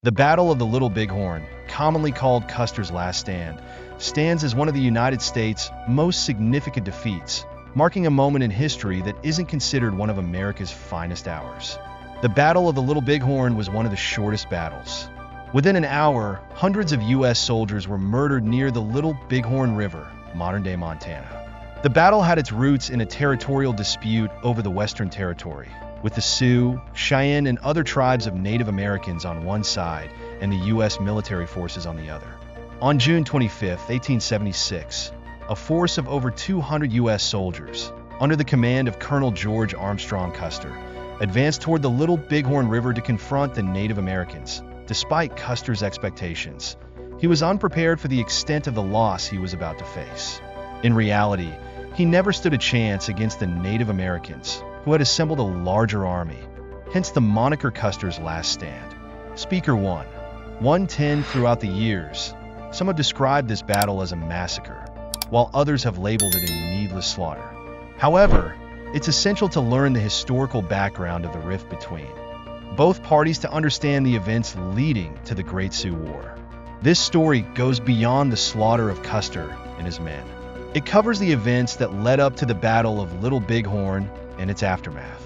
The Battle of the Little Bighorn, commonly called Custer's Last Stand, stands as one of the United States' most significant defeats, marking a moment in history that isn't considered one of America's finest hours. The Battle of the Little Bighorn was one of the shortest battles. Within an hour, hundreds of U.S. soldiers were murdered near the Little Bighorn River, modern-day Montana. The battle had its roots in a territorial dispute over the Western Territory, with the Sioux, Cheyenne, and other tribes of Native Americans on one side and the U.S. military forces on the other. On June 25, 1876, a force of over 200 U.S. soldiers, under the command of Colonel George Armstrong Custer, advanced toward the Little Bighorn River to confront the Native Americans. Despite Custer's expectations, he was unprepared for the extent of the loss he was about to face. In reality, he never stood a chance against the Native Americans, who had assembled a larger army, hence the moniker Custer's Last Stand. Speaker 1. 110 throughout the years, some have described this battle as a massacre, while others have labeled it a needless slaughter. However, it's essential to learn the historical background of the rift between both parties to understand the events leading to the Great Sioux War. This story goes beyond the slaughter of Custer and his men. It covers the events that led up to the Battle of Little Bighorn and its aftermath.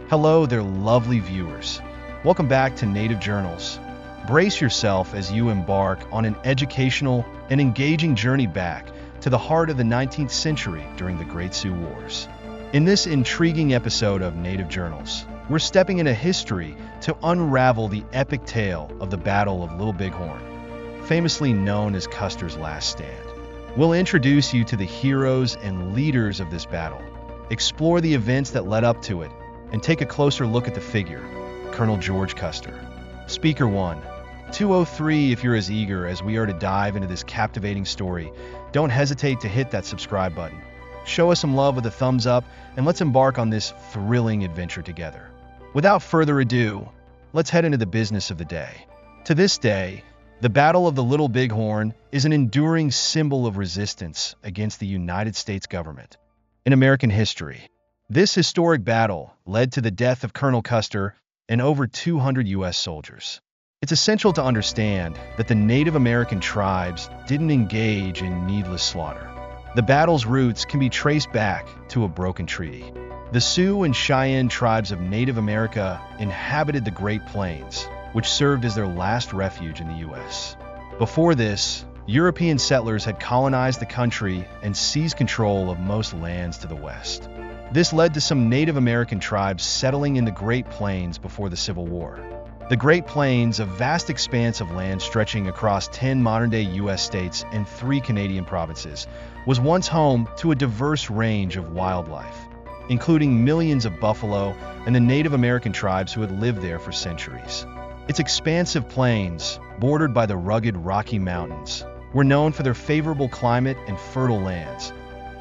Hello there, lovely viewers. Welcome back to Native Journals. Brace yourself as you embark on an educational and engaging journey back to the heart of the 19th century during the Great Sioux Wars. In this intriguing episode of Native Journals, we're stepping into history to unravel the epic tale of the Battle of Little Bighorn, famously known as Custer's Last Stand. We'll introduce you to the heroes and leaders of this battle, explore the events that led up to it, and take a closer look at the figure, Colonel George Custer. Speaker 1. 203. If you're as eager as we are to dive into this captivating story, don't hesitate to hit that subscribe button. Show us some love with a thumbs up, and let's embark on this thrilling adventure together. Without further ado, let's head into the business of the day. To this day, the Battle of the Little Bighorn is an enduring symbol of resistance against the United States government. In American history, this historic battle led to the death of Colonel Custer and over 200 U.S. soldiers. It's essential to understand that the Native American tribes didn't engage in needless slaughter. The battle's roots can be traced back to a broken treaty. The Sioux and Cheyenne tribes of Native America inhabited the Great Plains, which served as their last refuge in the U.S. Before this, European settlers had colonized the country and seized control of most lands to the west. This led to some Native American tribes settling in the Great Plains before the Civil War. The Great Plains, a vast expanse of land stretching across 10 modern-day U.S. states and 3 Canadian provinces, was once home to a diverse range of wildlife, including millions of buffalo and the Native American tribes who had lived there for centuries. Its expansive plains, bordered by the rugged Rocky Mountains, were known for their favorable climate and fertile lands,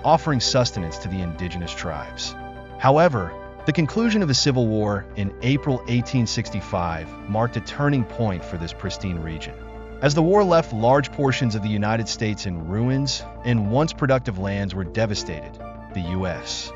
offering sustenance to the indigenous tribes. However, the conclusion of the Civil War in April 1865 marked a turning point for this pristine region. As the war left large portions of the United States in ruins and once productive lands were devastated, the U.S.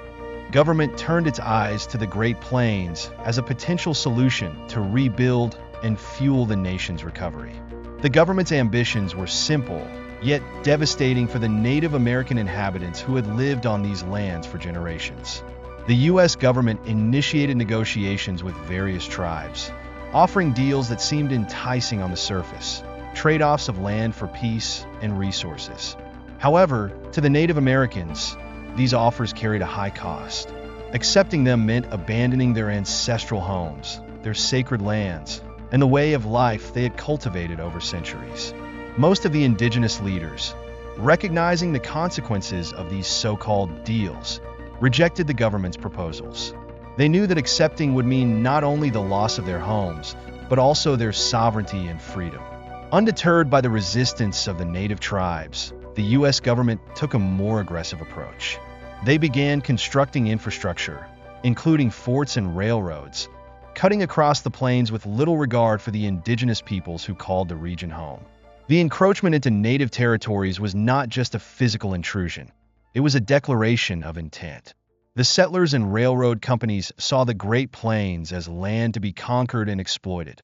government turned its eyes to the Great Plains as a potential solution to rebuild and fuel the nation's recovery. The government's ambitions were simple, yet devastating for the Native American inhabitants who had lived on these lands for generations. The U.S. government initiated negotiations with various tribes, offering deals that seemed enticing on the surface, trade-offs of land for peace and resources. However, to the Native Americans, these offers carried a high cost. Accepting them meant abandoning their ancestral homes, their sacred lands, and the way of life they had cultivated over centuries. Most of the indigenous leaders, recognizing the consequences of these so-called deals, rejected the government's proposals. They knew that accepting would mean not only the loss of their homes, but also their sovereignty and freedom. Undeterred by the resistance of the native tribes, the U.S. government took a more aggressive approach. They began constructing infrastructure, including forts and railroads, cutting across the plains with little regard for the indigenous peoples who called the region home. The encroachment into native territories was not just a physical intrusion. It was a declaration of intent. The settlers and railroad companies saw the Great Plains as land to be conquered and exploited.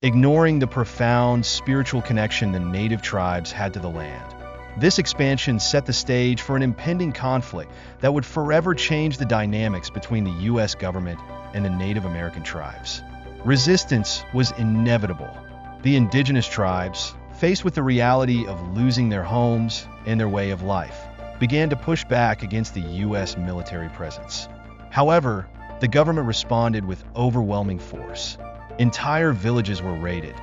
ignoring the profound spiritual connection the native tribes had to the land. This expansion set the stage for an impending conflict that would forever change the dynamics between the U.S. government and the Native American tribes. Resistance was inevitable. The indigenous tribes, faced with the reality of losing their homes and their way of life, began to push back against the U.S. military presence. However, the government responded with overwhelming force. Entire villages were raided,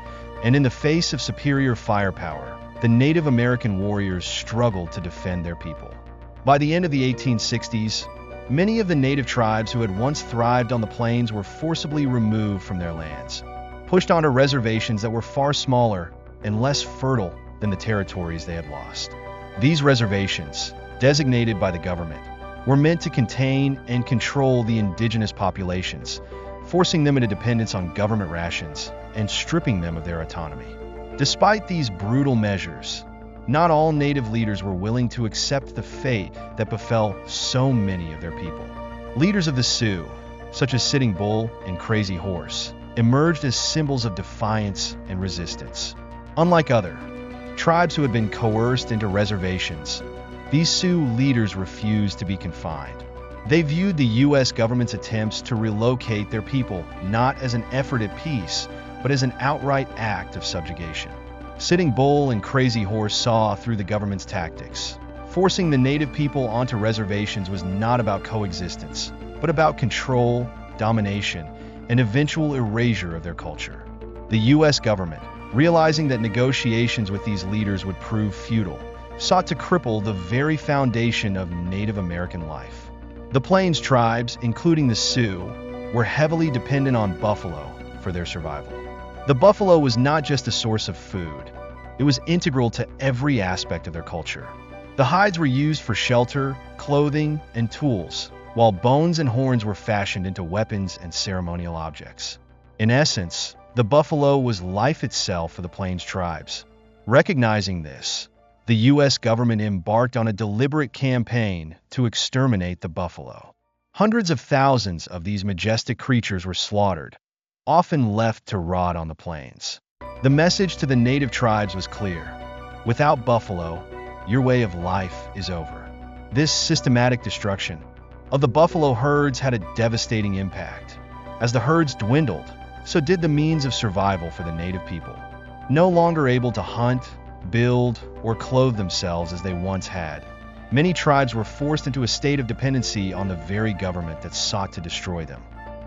and in the face of superior firepower, the Native American warriors struggled to defend their people. By the end of the 1860s, many of the native tribes who had once thrived on the plains were forcibly removed from their lands, pushed onto reservations that were far smaller and less fertile than the territories they had lost. These reservations, designated by the government, were meant to contain and control the indigenous populations, forcing them into dependence on government rations and stripping them of their autonomy. Despite these brutal measures, not all Native leaders were willing to accept the fate that befell so many of their people. Leaders of the Sioux, such as Sitting Bull and Crazy Horse, emerged as symbols of defiance and resistance. Unlike other tribes who had been coerced into reservations, these Sioux leaders refused to be confined. They viewed the U.S. government's attempts to relocate their people not as an effort at peace, but as an outright act of subjugation. Sitting Bull and Crazy Horse saw through the government's tactics. Forcing the native people onto reservations was not about coexistence, but about control, domination, and eventual erasure of their culture. The U.S. government, realizing that negotiations with these leaders would prove futile, sought to cripple the very foundation of Native American life. The Plains tribes, including the Sioux, were heavily dependent on buffalo for their survival. The buffalo was not just a source of food, it was integral to every aspect of their culture. The hides were used for shelter, clothing, and tools, while bones and horns were fashioned into weapons and ceremonial objects. In essence, the buffalo was life itself for the Plains tribes. Recognizing this, the U.S. government embarked on a deliberate campaign to exterminate the buffalo. Hundreds of thousands of these majestic creatures were slaughtered, often left to rot on the plains. The message to the native tribes was clear: without buffalo, your way of life is over. This systematic destruction of the buffalo herds had a devastating impact. As the herds dwindled, so did the means of survival for the native people. No longer able to hunt, build, or clothe themselves as they once had, many tribes were forced into a state of dependency on the very government that sought to destroy them.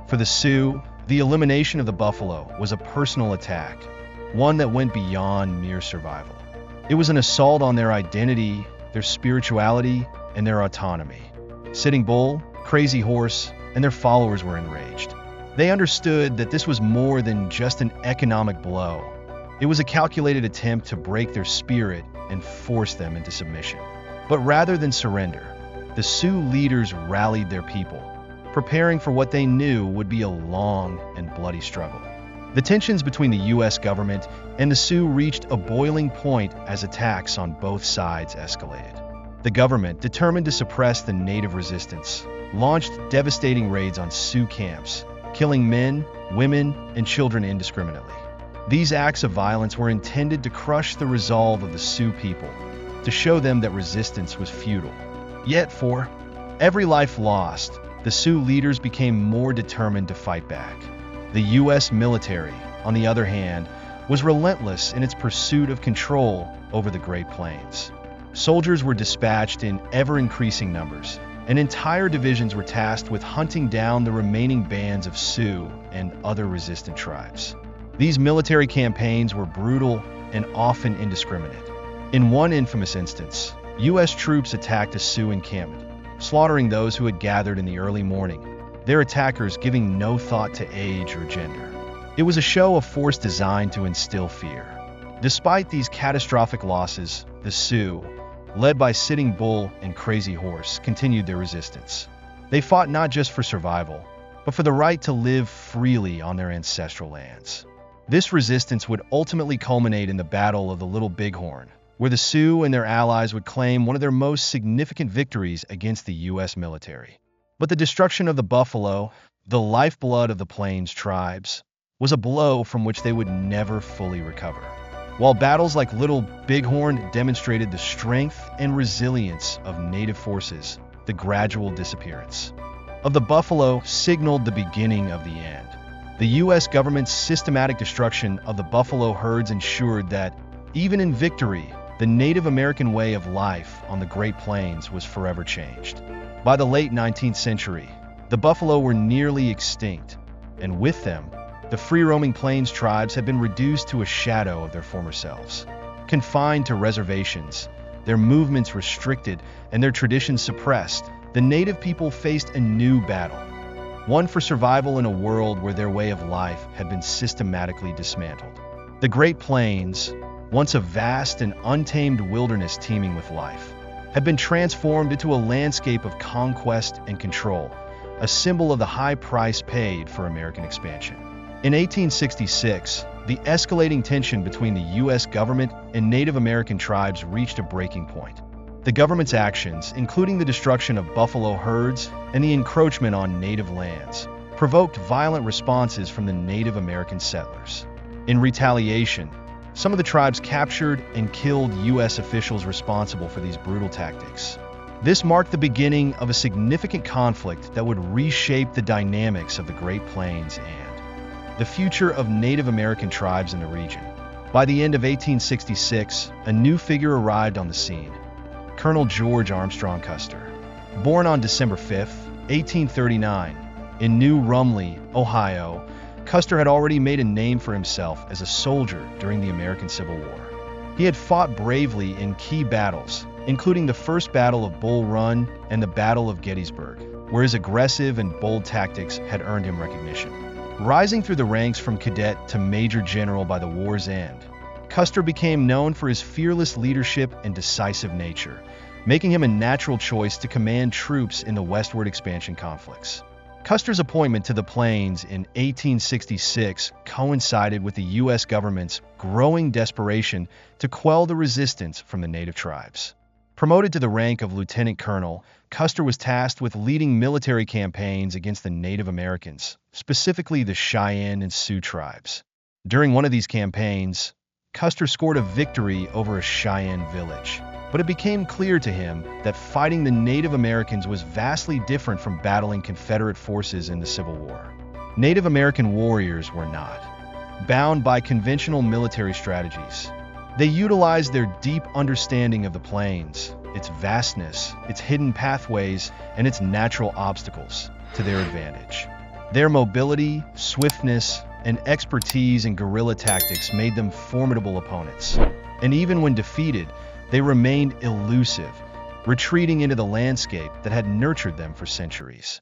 For the Sioux, the elimination of the buffalo was a personal attack, one that went beyond mere survival. It was an assault on their identity, their spirituality, and their autonomy. Sitting Bull, Crazy Horse, and their followers were enraged. They understood that this was more than just an economic blow. It was a calculated attempt to break their spirit and force them into submission. But rather than surrender, the Sioux leaders rallied their people, preparing for what they knew would be a long and bloody struggle. The tensions between the U.S. government and the Sioux reached a boiling point as attacks on both sides escalated. The government, determined to suppress the native resistance, launched devastating raids on Sioux camps, killing men, women, and children indiscriminately. These acts of violence were intended to crush the resolve of the Sioux people, to show them that resistance was futile. Yet for every life lost, the Sioux leaders became more determined to fight back. The U.S. military, on the other hand, was relentless in its pursuit of control over the Great Plains. Soldiers were dispatched in ever-increasing numbers, and entire divisions were tasked with hunting down the remaining bands of Sioux and other resistant tribes. These military campaigns were brutal and often indiscriminate. In one infamous instance, U.S. troops attacked a Sioux encampment, slaughtering those who had gathered in the early morning, their attackers giving no thought to age or gender. It was a show of force designed to instill fear. Despite these catastrophic losses, the Sioux, led by Sitting Bull and Crazy Horse, continued their resistance. They fought not just for survival, but for the right to live freely on their ancestral lands. This resistance would ultimately culminate in the Battle of the Little Bighorn, where the Sioux and their allies would claim one of their most significant victories against the U.S. military. But the destruction of the buffalo, the lifeblood of the Plains tribes, was a blow from which they would never fully recover. While battles like Little Bighorn demonstrated the strength and resilience of native forces, the gradual disappearance of the buffalo signaled the beginning of the end. The U.S. government's systematic destruction of the buffalo herds ensured that, even in victory, the Native American way of life on the Great Plains was forever changed. By the late 19th century, the buffalo were nearly extinct, and with them, the free-roaming Plains tribes had been reduced to a shadow of their former selves. Confined to reservations, their movements restricted, and their traditions suppressed, the Native people faced a new battle, one for survival in a world where their way of life had been systematically dismantled. The Great Plains, once a vast and untamed wilderness teeming with life, had been transformed into a landscape of conquest and control, a symbol of the high price paid for American expansion. In 1866, the escalating tension between the U.S. government and Native American tribes reached a breaking point. The government's actions, including the destruction of buffalo herds and the encroachment on native lands, provoked violent responses from the Native American settlers. In retaliation, some of the tribes captured and killed U.S. officials responsible for these brutal tactics. This marked the beginning of a significant conflict that would reshape the dynamics of the Great Plains and the future of Native American tribes in the region. By the end of 1866, a new figure arrived on the scene: Colonel George Armstrong Custer. Born on December 5, 1839, in New Rumley, Ohio, Custer had already made a name for himself as a soldier during the American Civil War. He had fought bravely in key battles, including the First Battle of Bull Run and the Battle of Gettysburg, where his aggressive and bold tactics had earned him recognition. Rising through the ranks from cadet to major general by the war's end, Custer became known for his fearless leadership and decisive nature, making him a natural choice to command troops in the westward expansion conflicts. Custer's appointment to the Plains in 1866 coincided with the U.S. government's growing desperation to quell the resistance from the native tribes. Promoted to the rank of lieutenant colonel, Custer was tasked with leading military campaigns against the Native Americans, specifically the Cheyenne and Sioux tribes. During one of these campaigns, Custer scored a victory over a Cheyenne village, but it became clear to him that fighting the Native Americans was vastly different from battling Confederate forces in the Civil War. Native American warriors were not bound by conventional military strategies. They utilized their deep understanding of the plains, its vastness, its hidden pathways, and its natural obstacles to their advantage. Their mobility, swiftness, and expertise in guerrilla tactics made them formidable opponents. And even when defeated, they remained elusive, retreating into the landscape that had nurtured them for centuries.